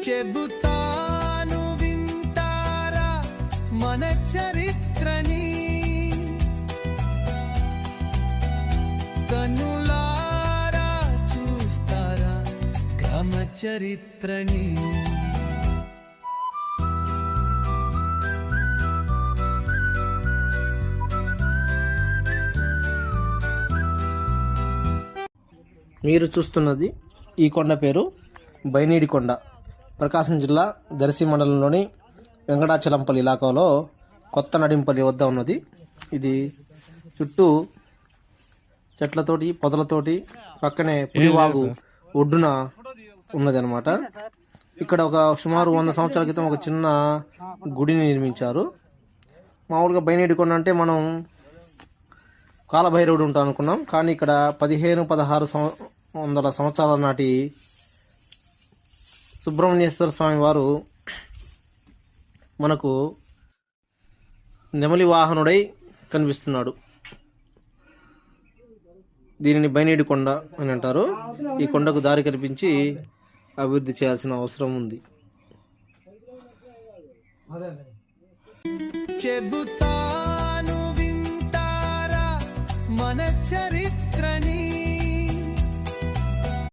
చెబుతాను వింటారా మన చరిత్రని, కనులారా చూస్తారా గ్రామ చరిత్రని. మీరు చూస్తున్నది ఈ కొండ పేరు బైనీడి కొండ. ప్రకాశం జిల్లా దర్శి మండలంలోని వెంకటాచలంపల్లి ఇలాకాలో కొత్త నడింపల్లి వద్ద ఉన్నది. ఇది చుట్టూ చెట్లతోటి పొదలతోటి పక్కనే పులివాగు ఒడ్డున ఉన్నది అనమాట. ఇక్కడ ఒక సుమారు 100 సంవత్సరాల క్రితం ఒక చిన్న గుడిని నిర్మించారు. మామూలుగా బైనీడి కొండ అంటే మనం కాలభైరవుడు ఉంటాం అనుకున్నాం, కానీ ఇక్కడ 1500-1600 సంవత్సరాల నాటి సుబ్రహ్మణ్యేశ్వర స్వామి వారు మనకు నెమలి వాహనుడై కనిపిస్తున్నాడు. దీనిని బైనీడి కొండ అని అంటారు. ఈ కొండకు దారి కల్పించి అభివృద్ధి చేయాల్సిన అవసరం ఉంది. చెబుతాను వింటారా మన చరిత్రని,